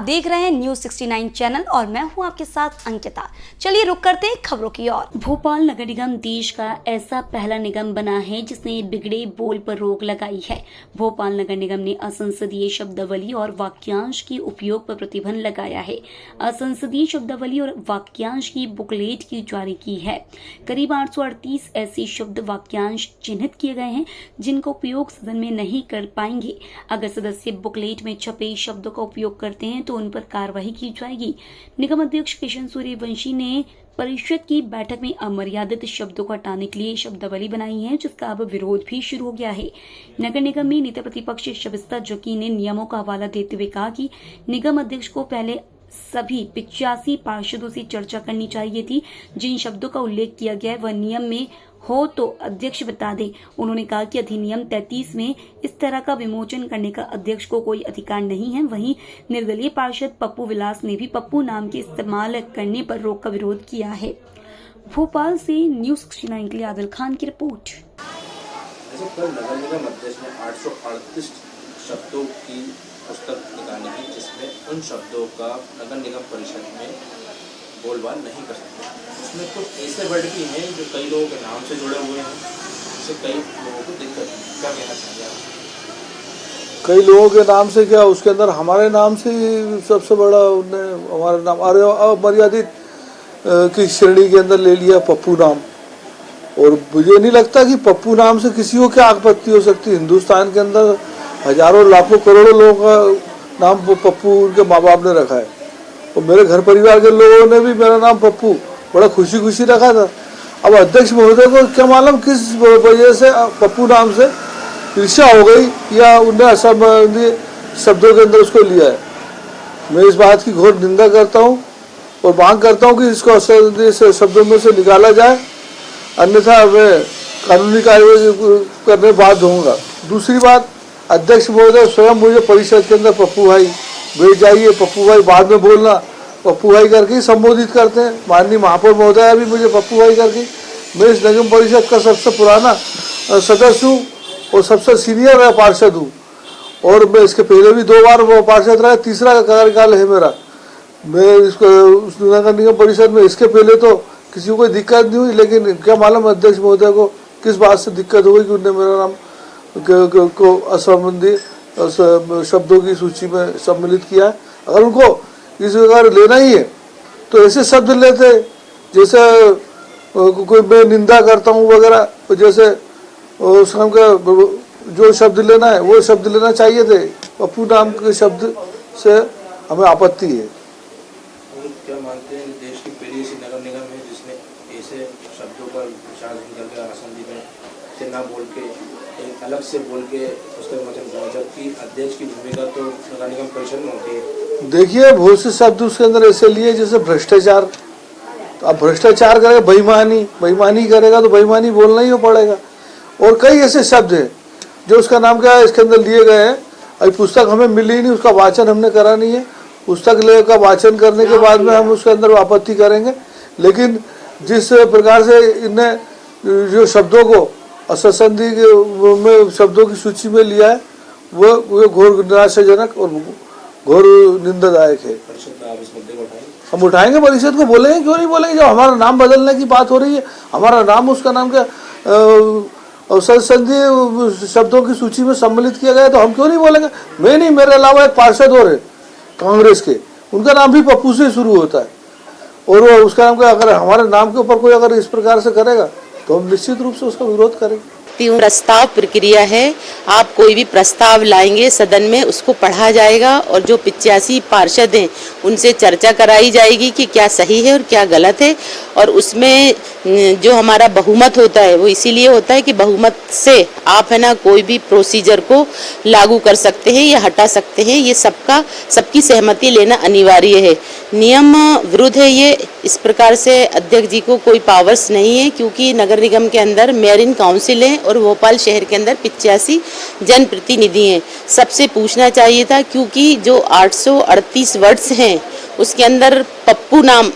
देख रहे हैं न्यूज़ 69 चैनल और मैं हूं आपके साथ अंकिता। चलिए रुक करते हैं खबरों की ओर। भोपाल नगर निगम देश का ऐसा पहला निगम बना है जिसने बिगड़े बोल पर रोक लगाई है। भोपाल नगर निगम ने असंसदीय शब्दावली और वाक्यांश के उपयोग पर प्रतिबंध लगाया है। असंसदीय शब्दावली और वाक्यांश की बुकलेट की जारी की है। करीब 838 ऐसे शब्द वाक्यांश चिन्हित किए गए हैं जिनका उपयोग सदन में नहीं कर पाएंगे। अगर सदस्य बुकलेट में छपे शब्दों का उपयोग करते हैं तो उन पर कार्रवाई की जाएगी। निगम अध्यक्ष किशन सूर्यवंशी ने परिषद की बैठक में अमर्यादित शब्दों को हटाने के लिए शब्दावली बनाई है, जिसका अब विरोध भी शुरू हो गया है। नगर निगम में नेता प्रतिपक्ष शबिस्ता जकी ने नियमों का हवाला देते हुए कहा कि निगम अध्यक्ष को पहले सभी 85 पार्षदों से चर्चा करनी चाहिए थी। जिन शब्दों का उल्लेख किया गया है वह नियम में हो तो अध्यक्ष बता दे। उन्होंने कहा कि अधिनियम 33 में इस तरह का विमोचन करने का अध्यक्ष को कोई अधिकार नहीं है। वहीं निर्दलीय पार्षद पप्पू विलास ने भी पप्पू नाम के इस्तेमाल करने पर रोक का विरोध किया है। भोपाल से न्यूज़ 69 के लिए आदिल खान की रिपोर्ट। कल नगर निगम अध्यक्ष ने 838 शब्दों की पुस्तक निकाली है, जिसमें उन शब्दों का नगर निगम परिषद में बोलबाल नहीं कर सकते। उसमें कुछ ऐसे वर्ड भी हैं जो कई लोगों के नाम से जुड़े हुए हैं, जिससे कई लोगों को दिक्कत है। क्या कहना चाहेंगे आप? कई लोगों के नाम से क्या, उसके अंदर हमारे नाम से सबसे बड़ा उनने हमारा नाम अमर्यादित की श्रेणी के अंदर ले लिया पप्पू नाम। और मुझे नहीं लगता कि पप्पू नाम से किसी को क्या आपत्ति हो सकती। हिंदुस्तान के अंदर हजारों लाखों करोड़ों लोगों का नाम पप्पू उनके माँ बाप ने रखा है और मेरे घर परिवार के लोगों ने भी मेरा नाम पप्पू बड़ा खुशी खुशी रखा था। अब अध्यक्ष महोदय को क्या मालूम किस वजह से पप्पू नाम से ईर्ष्या हो गई या उनने असंबंधी शब्दों के अंदर उसको लिया है। मैं इस बात की घोर निंदा करता हूँ और मांग करता हूँ कि इसको असंबंधी शब्दों में से निकाला जाए, अन्यथा मैं कानूनी कार्रवाई करने बाध्य होऊंगा। दूसरी बात, अध्यक्ष महोदय स्वयं मुझे परिषद के अंदर पप्पू भाई भेज जाइए, पप्पू भाई बाद में बोलना, पप्पू भाई करके ही संबोधित करते हैं। माननीय महापौर महोदय भी मुझे पप्पू भाई करके। मैं इस निगम परिषद का सबसे पुराना सदस्य हूँ और सबसे सीनियर पार्षद हूँ और मैं इसके पहले भी 2 बार वो पार्षद रहा, तीसरा कार्यकाल है मेरा। मैं इसको उस नगर निगम परिषद में इसके पहले तो किसी को कोई दिक्कत नहीं हुई, लेकिन क्या मालूम अध्यक्ष महोदय को किस बात से दिक्कत हो गई कि उनने मेरा नाम को असंबंधी शब्दों की सूची में सम्मिलित किया है। अगर उनको इस प्रकार लेना ही है तो ऐसे शब्द लेते जैसे कोई मैं निंदा करता हूँ वगैरह, जैसे उस नाम का जो शब्द लेना है वो शब्द लेना चाहिए थे। पप्पू नाम के शब्द से हमें आपत्ति है। क्या मानते हैं देश की पहली ऐसी नगर निगम है जिसने ऐसे शब्दों पर विचार करके असंधि में से ना बोल के एक अलग से बोल के पुस्तक विमोचन किया, जबकि अध्यक्ष की भूमिका तो नगर निगम परिषद में होती है। देखिए बहुत से शब्द उसके अंदर ऐसे लिए जैसे भ्रष्टाचार। तो अब भ्रष्टाचार करेगा, बेईमानी करेगा तो बेईमानी बोलना ही पड़ेगा। और कई ऐसे शब्द हैं जो उसका नाम क्या है इसके अंदर लिए गए हैं। अभी पुस्तक हमें मिली नहीं, उसका वाचन हमने करा नहीं है। पुस्तक का वाचन करने के बाद में हम उसके अंदर आपत्ति करेंगे। लेकिन जिस प्रकार से इनने जो शब्दों को असंधि में शब्दों की सूची में लिया है वो घोर निराशाजनक और घोर निंदादायक है। हम उठाएंगे, परिषद को बोलेंगे, क्यों नहीं बोलेंगे। जब हमारा नाम बदलने की बात हो रही है, हमारा नाम उसका नाम क्या असंधि शब्दों की सूची में सम्मिलित किया गया तो हम क्यों नहीं बोलेंगे। मैं नहीं, मेरे अलावा एक पार्षद और है कांग्रेस के, उनका नाम भी पप्पू से शुरू होता है और वो उसका नाम क्या, अगर हमारे नाम के ऊपर कोई अगर इस प्रकार से करेगा तो हम निश्चित रूप से उसका विरोध करेंगे। प्रस्ताव प्रक्रिया है। आप कोई भी प्रस्ताव लाएंगे सदन में, उसको पढ़ा जाएगा और जो 85 पार्षद हैं उनसे चर्चा कराई जाएगी कि क्या सही है और क्या गलत है। और उसमें जो हमारा बहुमत होता है वो इसीलिए होता है कि बहुमत से आप है ना कोई भी प्रोसीजर को लागू कर सकते हैं या हटा सकते हैं। ये सबकी सहमति लेना अनिवार्य है। नियम विरुद्ध है ये। इस प्रकार से अध्यक्ष जी को कोई पावर्स नहीं है, क्योंकि नगर निगम के अंदर मेयर इन काउंसिल है और भोपाल शहर के अंदर 85 जनप्रतिनिधि हैं। सबसे पूछना चाहिए था, क्योंकि जो 838 वर्ड्स हैं उसके अंदर पप्पू नाम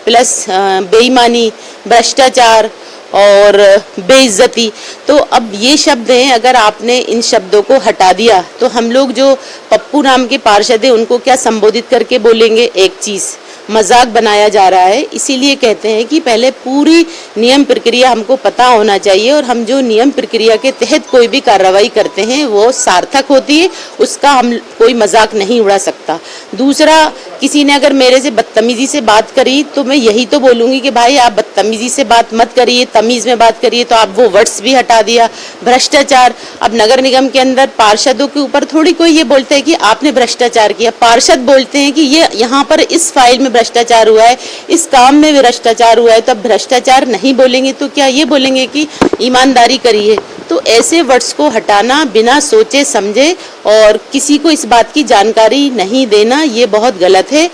प्लस बेईमानी, भ्रष्टाचार और बेइज्जती। तो अब ये शब्द हैं, अगर आपने इन शब्दों को हटा दिया तो हम लोग जो पप्पू नाम के पार्षद हैं उनको क्या संबोधित करके बोलेंगे? एक चीज़ मजाक बनाया जा रहा है। इसीलिए कहते हैं कि पहले पूरी नियम प्रक्रिया हमको पता होना चाहिए और हम जो नियम प्रक्रिया के तहत कोई भी कार्रवाई करते हैं वो सार्थक होती है, उसका हम कोई मजाक नहीं उड़ा सकता। दूसरा, किसी ने अगर मेरे से बदतमीजी से बात करी तो मैं यही तो बोलूँगी कि भाई आप बदतमीजी से बात मत करिए, तमीज़ में बात करिए। तो आप वो वर्ड्स भी हटा दिया। भ्रष्टाचार, अब नगर निगम के अंदर पार्षदों के ऊपर थोड़ी कोई ये बोलता है कि आपने भ्रष्टाचार किया। पार्षद बोलते हैं कि ये यहाँ पर इस फाइल में भ्रष्टाचार हुआ है, इस काम में भ्रष्टाचार हुआ है। तो अब भ्रष्टाचार नहीं बोलेंगे तो क्या ये बोलेंगे कि ईमानदारी करिए? तो ऐसे वर्ड्स को हटाना बिना सोचे समझे और किसी को इस बात की जानकारी नहीं देना, ये बहुत गलत है।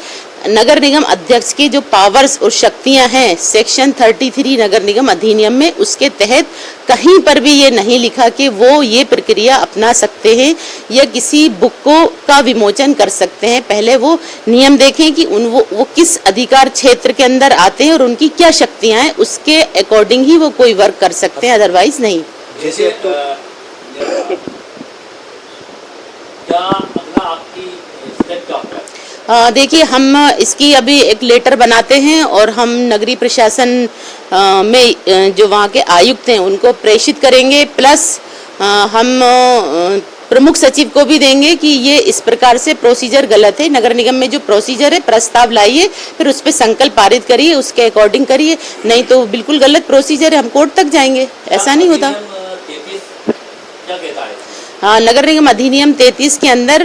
नगर निगम अध्यक्ष के जो पावर्स और शक्तियां हैं सेक्शन 33 नगर निगम अधिनियम में, उसके तहत कहीं पर भी ये नहीं लिखा कि वो ये प्रक्रिया अपना सकते हैं या किसी बुक का विमोचन कर सकते हैं। पहले वो नियम देखें कि वो किस अधिकार क्षेत्र के अंदर आते हैं और उनकी क्या शक्तियां हैं, उसके अकॉर्डिंग ही वो कोई वर्क कर सकते हैं, अदरवाइज नहीं। जैसे तो क्या अगला आपकी स्टेप क्या होगा? देखिए, हम इसकी अभी एक लेटर बनाते हैं और हम नगरीय प्रशासन में जो वहाँ के आयुक्त हैं उनको प्रेषित करेंगे। प्लस हम प्रमुख सचिव को भी देंगे कि ये इस प्रकार से प्रोसीजर गलत है। नगर निगम में जो प्रोसीजर है, प्रस्ताव लाइए, फिर उस पर संकल्प पारित करिए, उसके अकॉर्डिंग करिए, नहीं तो बिल्कुल गलत प्रोसीजर है, हम कोर्ट तक जाएंगे। ऐसा नहीं होता। क्या कहता है? हाँ, नगर निगम अधिनियम 33 के अंदर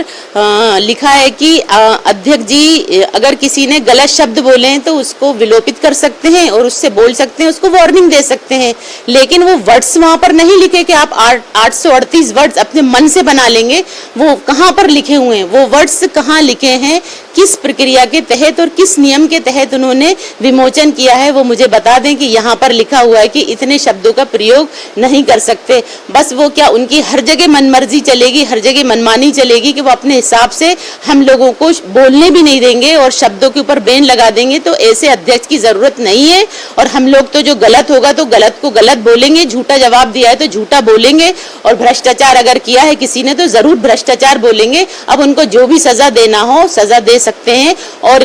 लिखा है कि अध्यक्ष जी अगर किसी ने गलत शब्द बोले हैं तो उसको विलोपित कर सकते हैं और उससे बोल सकते हैं, उसको वार्निंग दे सकते हैं। लेकिन वो वर्ड्स वहाँ पर नहीं लिखे कि आप 838 वर्ड्स अपने मन से बना लेंगे। वो कहाँ पर लिखे हुए हैं, वो वर्ड्स कहाँ लिखे हैं, किस प्रक्रिया के तहत और किस नियम के तहत उन्होंने विमोचन किया है, वो मुझे बता दें कि यहाँ पर लिखा हुआ है कि इतने शब्दों का प्रयोग नहीं कर सकते। बस वो क्या उनकी हर जगह मनमर्जी चलेगी, हर जगह मनमानी चलेगी कि वो अपने हिसाब से हम लोगों को बोलने भी नहीं देंगे और शब्दों के ऊपर बैन लगा देंगे। तो ऐसे अध्यक्ष की जरूरत नहीं है। और हम लोग तो जो गलत होगा तो गलत को गलत बोलेंगे, झूठा जवाब दिया है तो झूठा बोलेंगे, और भ्रष्टाचार अगर किया है किसी ने तो जरूर भ्रष्टाचार बोलेंगे। अब उनको जो भी सजा देना हो सजा दे सकते हैं। और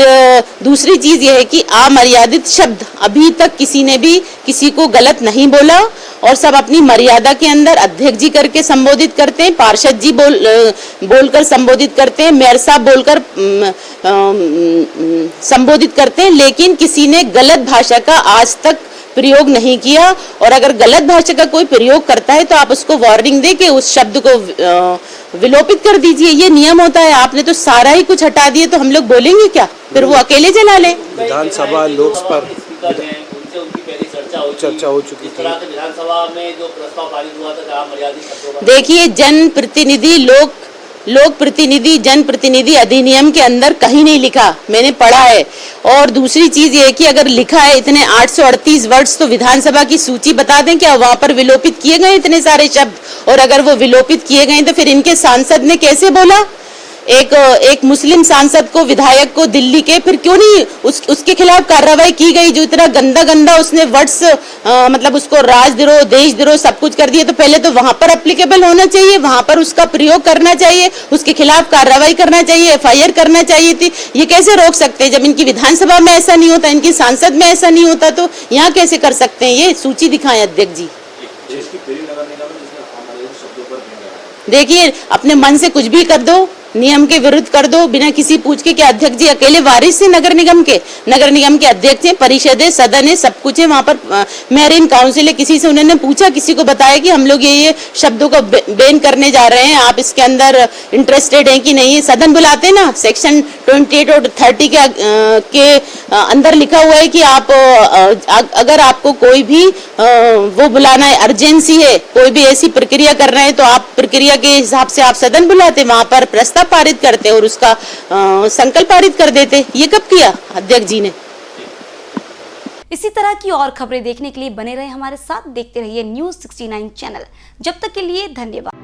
दूसरी चीज ये है कि अमर्यादित शब्द अभी तक किसी ने भी किसी को गलत नहीं बोला और सब अपनी मर्यादा के अंदर अध्यक्ष जी करके संबोधित करते हैं, पार्षद जी बोलकर संबोधित करते हैं, मेयर साहब बोलकर संबोधित करते हैं। लेकिन किसी ने गलत भाषा का आज तक प्रयोग नहीं किया। और अगर गलत भाषा का कोई प्रयोग करता है तो आप उसको वार्निंग दे के उस शब्द को विलोपित कर दीजिए। ये नियम होता है। आपने तो सारा ही कुछ हटा दिए तो हम लोग बोलेंगे क्या? फिर वो अकेले चला ले। विधानसभा लोकसभा चर्चा हो चुकी थी। विधानसभा में जो प्रस्ताव पारित हुआ था मर्यादित शब्दों का, देखिए, जनप्रतिनिधि लोक प्रतिनिधि जनप्रतिनिधि अधिनियम के अंदर कहीं नहीं लिखा, मैंने पढ़ा है। और दूसरी चीज ये है कि अगर लिखा है इतने 838 वर्ड्स तो विधानसभा की सूची बता दें, क्या वहां पर विलोपित किए गए इतने सारे शब्द? और अगर वो विलोपित किए गए तो फिर इनके सांसद ने कैसे बोला? एक मुस्लिम सांसद को, विधायक को दिल्ली के, फिर क्यों नहीं उसके खिलाफ कार्रवाई की गई? जो इतना गंदा उसने वर्ड्स मतलब उसको राजद्रोह, देशद्रोह सब कुछ कर दिया। तो पहले तो वहां पर एप्लीकेबल होना चाहिए, वहां पर उसका प्रयोग करना चाहिए, उसके खिलाफ कार्रवाई करना चाहिए, FIR करना चाहिए थी। ये कैसे रोक सकते हैं? जब इनकी विधानसभा में ऐसा नहीं होता, इनकी सांसद में ऐसा नहीं होता, तो यहाँ कैसे कर सकते हैं? ये सूची दिखाएं अध्यक्ष जी। देखिए, अपने मन से कुछ भी कर दो, नियम के विरुद्ध कर दो, बिना किसी पूछ के। क्या अध्यक्ष जी अकेले वारिस है नगर निगम के अध्यक्ष हैं, परिषद है, सदन है, सब कुछ है। वहां पर मेरीन काउंसिल है, किसी से उन्होंने पूछा, किसी को बताया कि हम लोग ये शब्दों को बैन करने जा रहे हैं, आप इसके अंदर इंटरेस्टेड हैं कि नहीं? सदन बुलाते ना, सेक्शन 28 और 30 के अंदर लिखा हुआ है कि आप अगर आपको कोई भी वो बुलाना है, अर्जेंसी है, कोई भी ऐसी प्रक्रिया कर रहे हैं तो आप प्रक्रिया के हिसाब से आप सदन बुलाते, वहां पर प्रस्ताव पारित करते और उसका संकल्प पारित कर देते। ये कब किया अध्यक्ष जी ने? इसी तरह की और खबरें देखने के लिए बने रहे हमारे साथ, देखते रहिए News 69 चैनल। जब तक के लिए धन्यवाद।